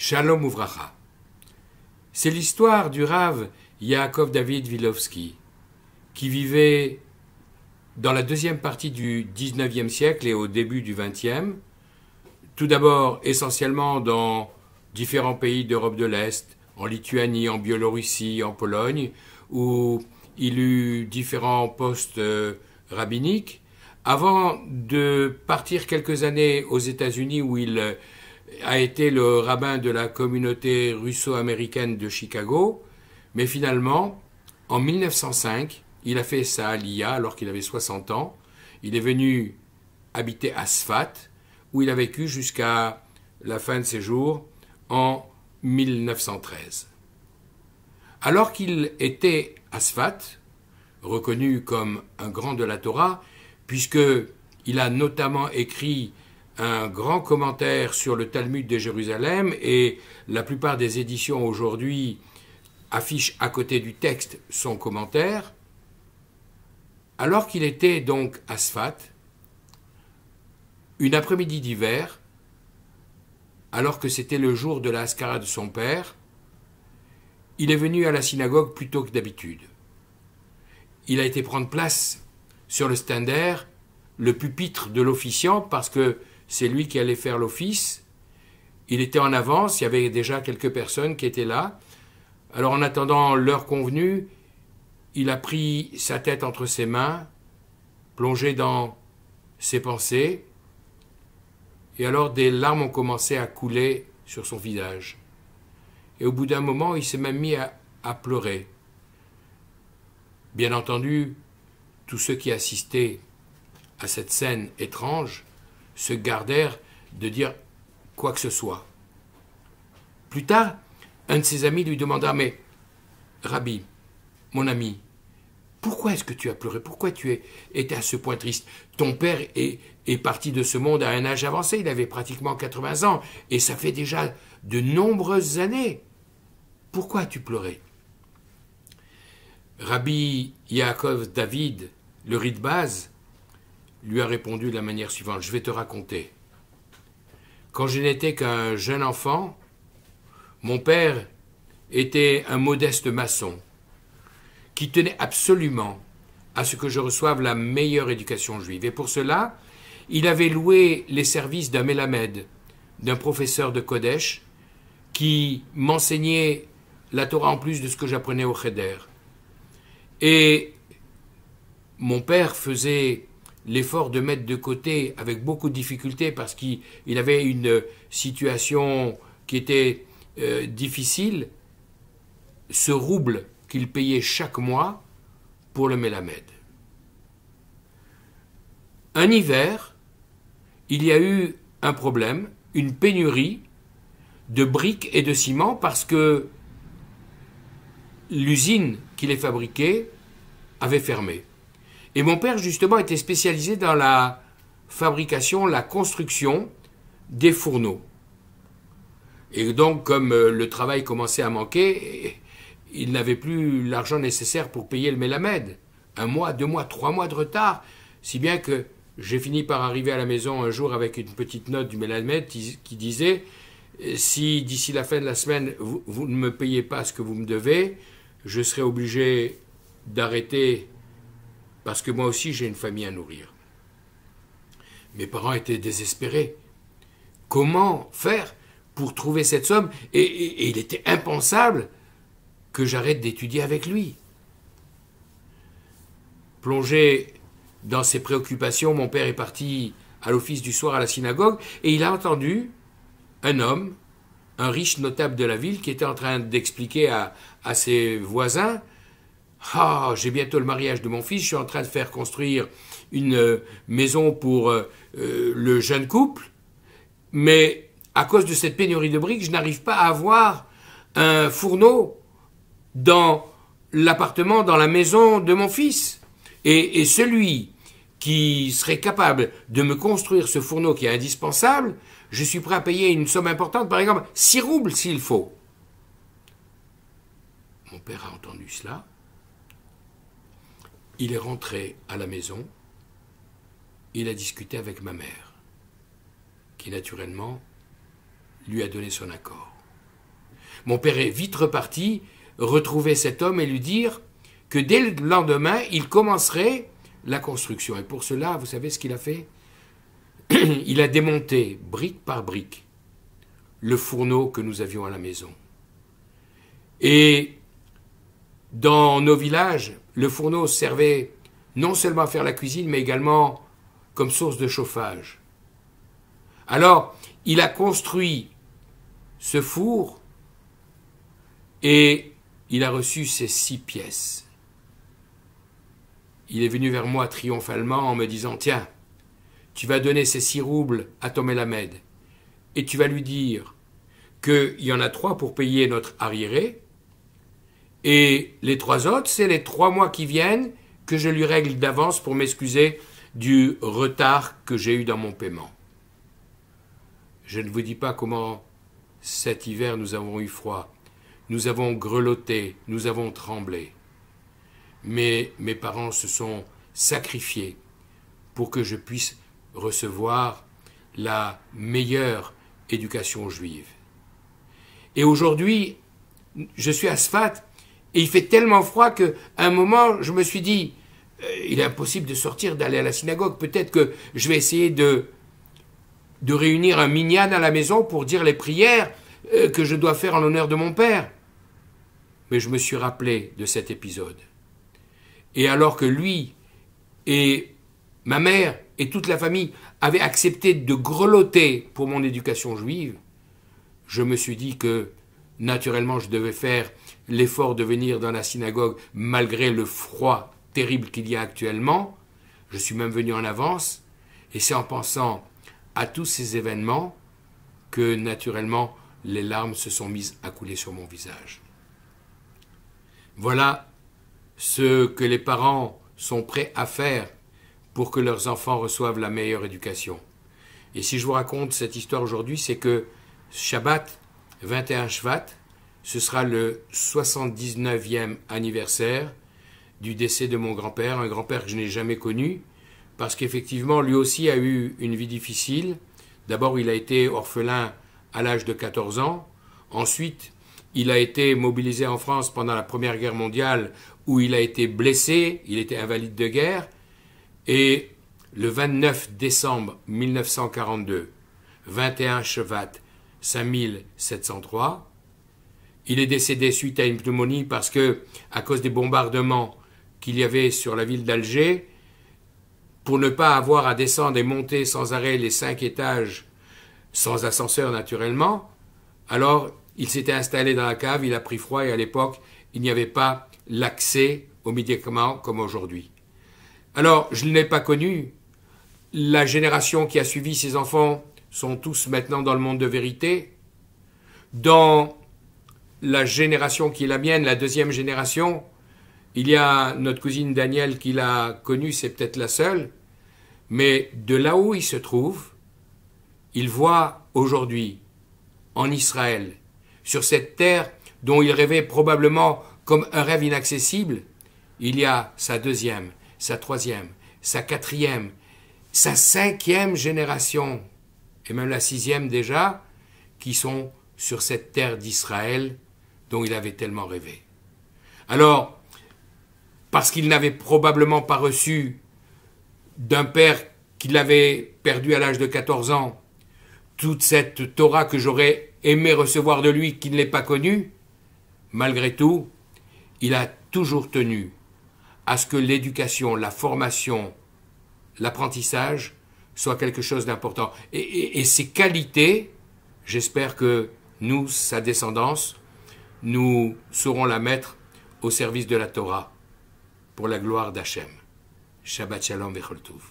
Shalom Uvracha. C'est l'histoire du Rav Yaakov David Vilovski, qui vivait dans la deuxième partie du XIXe siècle et au début du XXe, tout d'abord essentiellement dans différents pays d'Europe de l'Est, en Lituanie, en Biélorussie, en Pologne, où il eut différents postes rabbiniques, avant de partir quelques années aux États-Unis où il a été le rabbin de la communauté russo-américaine de Chicago, mais finalement, en 1905, il a fait sa aliyah alors qu'il avait 60 ans. Il est venu habiter à Sfat, où il a vécu jusqu'à la fin de ses jours en 1913. Alors qu'il était à Sfat, reconnu comme un grand de la Torah, puisqu'il a notamment écrit un grand commentaire sur le Talmud de Jérusalem, et la plupart des éditions aujourd'hui affichent à côté du texte son commentaire. Alors qu'il était donc à Sfat, une après-midi d'hiver, alors que c'était le jour de la haskara de son père, il est venu à la synagogue plus tôt que d'habitude. Il a été prendre place sur le stander, le pupitre de l'officiant, parce que c'est lui qui allait faire l'office. Il était en avance, il y avait déjà quelques personnes qui étaient là. Alors en attendant l'heure convenue, il a pris sa tête entre ses mains, plongé dans ses pensées, et alors des larmes ont commencé à couler sur son visage. Et au bout d'un moment, il s'est même mis à pleurer. Bien entendu, tous ceux qui assistaient à cette scène étrange se gardèrent de dire quoi que ce soit. Plus tard, un de ses amis lui demanda « Mais, Rabbi, mon ami, pourquoi est-ce que tu as pleuré? Pourquoi tu étais à ce point triste? Ton père est parti de ce monde à un âge avancé, il avait pratiquement 80 ans, et ça fait déjà de nombreuses années. Pourquoi as-tu pleuré ?» Rabbi Yaakov David, le Ritbaz, lui a répondu de la manière suivante: « Je vais te raconter. Quand je n'étais qu'un jeune enfant, mon père était un modeste maçon qui tenait absolument à ce que je reçoive la meilleure éducation juive. Et pour cela, il avait loué les services d'un mélamed, d'un professeur de Kodesh, qui m'enseignait la Torah en plus de ce que j'apprenais au Cheder. Et mon père faisait l'effort de mettre de côté avec beaucoup de difficultés parce qu'il avait une situation qui était difficile, ce rouble qu'il payait chaque mois pour le mélamed. Un hiver, il y a eu un problème, une pénurie de briques et de ciment parce que l'usine qui les fabriquait avait fermé. Et mon père, justement, était spécialisé dans la fabrication, la construction des fourneaux. Et donc, comme le travail commençait à manquer, il n'avait plus l'argent nécessaire pour payer le mélamed. 1 mois, 2 mois, 3 mois de retard, si bien que j'ai fini par arriver à la maison un jour avec une petite note du mélamed qui disait « Si d'ici la fin de la semaine, vous ne me payez pas ce que vous me devez, je serai obligé d'arrêter parce que moi aussi j'ai une famille à nourrir. » Mes parents étaient désespérés. Comment faire pour trouver cette somme? Et il était impensable que j'arrête d'étudier avec lui. Plongé dans ses préoccupations, mon père est parti à l'office du soir à la synagogue et il a entendu un homme, un riche notable de la ville, qui était en train d'expliquer à ses voisins: « Ah, j'ai bientôt le mariage de mon fils, je suis en train de faire construire une maison pour le jeune couple, mais à cause de cette pénurie de briques, je n'arrive pas à avoir un fourneau dans l'appartement, dans la maison de mon fils. Et celui qui serait capable de me construire ce fourneau qui est indispensable, je suis prêt à payer une somme importante, par exemple 6 roubles s'il faut. » Mon père a entendu cela. Il est rentré à la maison. Il a discuté avec ma mère, qui naturellement lui a donné son accord. Mon père est vite reparti, retrouver cet homme et lui dire que dès le lendemain, il commencerait la construction. Et pour cela, vous savez ce qu'il a fait? Il a démonté, brique par brique, le fourneau que nous avions à la maison. Et dans nos villages, le fourneau servait non seulement à faire la cuisine, mais également comme source de chauffage. Alors, il a construit ce four et il a reçu ces 6 pièces. Il est venu vers moi triomphalement en me disant « Tiens, tu vas donner ces 6 roubles à ton Mélamed et tu vas lui dire qu'il y en a 3 pour payer notre arriéré et les 3 autres, c'est les 3 mois qui viennent que je lui règle d'avance pour m'excuser du retard que j'ai eu dans mon paiement. » Je ne vous dis pas comment cet hiver nous avons eu froid. Nous avons grelotté, nous avons tremblé. Mais mes parents se sont sacrifiés pour que je puisse recevoir la meilleure éducation juive. Et aujourd'hui, je suis à Sfat et il fait tellement froid qu'à un moment, je me suis dit, il est impossible de sortir, d'aller à la synagogue. Peut-être que je vais essayer de réunir un minyan à la maison pour dire les prières que je dois faire en l'honneur de mon père. Mais je me suis rappelé de cet épisode. Et alors que lui et ma mère et toute la famille avaient accepté de grelotter pour mon éducation juive, je me suis dit que naturellement je devais faire l'effort de venir dans la synagogue malgré le froid terrible qu'il y a actuellement. Je suis même venu en avance et c'est en pensant à tous ces événements que naturellement les larmes se sont mises à couler sur mon visage. Voilà ce que les parents sont prêts à faire pour que leurs enfants reçoivent la meilleure éducation. Et si je vous raconte cette histoire aujourd'hui, c'est que Shabbat, 21 Shvat, ce sera le 79e anniversaire du décès de mon grand-père, un grand-père que je n'ai jamais connu, parce qu'effectivement, lui aussi a eu une vie difficile. D'abord, il a été orphelin à l'âge de 14 ans. Ensuite, il a été mobilisé en France pendant la Première Guerre mondiale, où il a été blessé, il était invalide de guerre. Et le 29 décembre 1942, 21 Shvat 5703, il est décédé suite à une pneumonie parce que, à cause des bombardements qu'il y avait sur la ville d'Alger, pour ne pas avoir à descendre et monter sans arrêt les 5 étages, sans ascenseur naturellement, alors il s'était installé dans la cave, il a pris froid et à l'époque, il n'y avait pas l'accès aux médicaments comme aujourd'hui. Alors, je ne l'ai pas connu. La génération qui a suivi ces enfants sont tous maintenant dans le monde de vérité. Dans la génération qui est la mienne, la deuxième génération, il y a notre cousine Danielle qui l'a connue, c'est peut-être la seule, mais de là où il se trouve, il voit aujourd'hui, en Israël, sur cette terre dont il rêvait probablement comme un rêve inaccessible, il y a sa deuxième, sa troisième, sa quatrième, sa 5e génération, et même la 6e déjà, qui sont sur cette terre d'Israël dont il avait tellement rêvé. Alors, parce qu'il n'avait probablement pas reçu d'un père qui l'avait perdu à l'âge de 14 ans, toute cette Torah que j'aurais aimé recevoir de lui, qui ne l'ait pas connue, malgré tout, il a toujours tenu à ce que l'éducation, la formation, l'apprentissage soit quelque chose d'important. Et ces qualités, j'espère que nous, sa descendance, nous saurons la mettre au service de la Torah, pour la gloire d'Hachem. Shabbat Shalom Vechol Tov.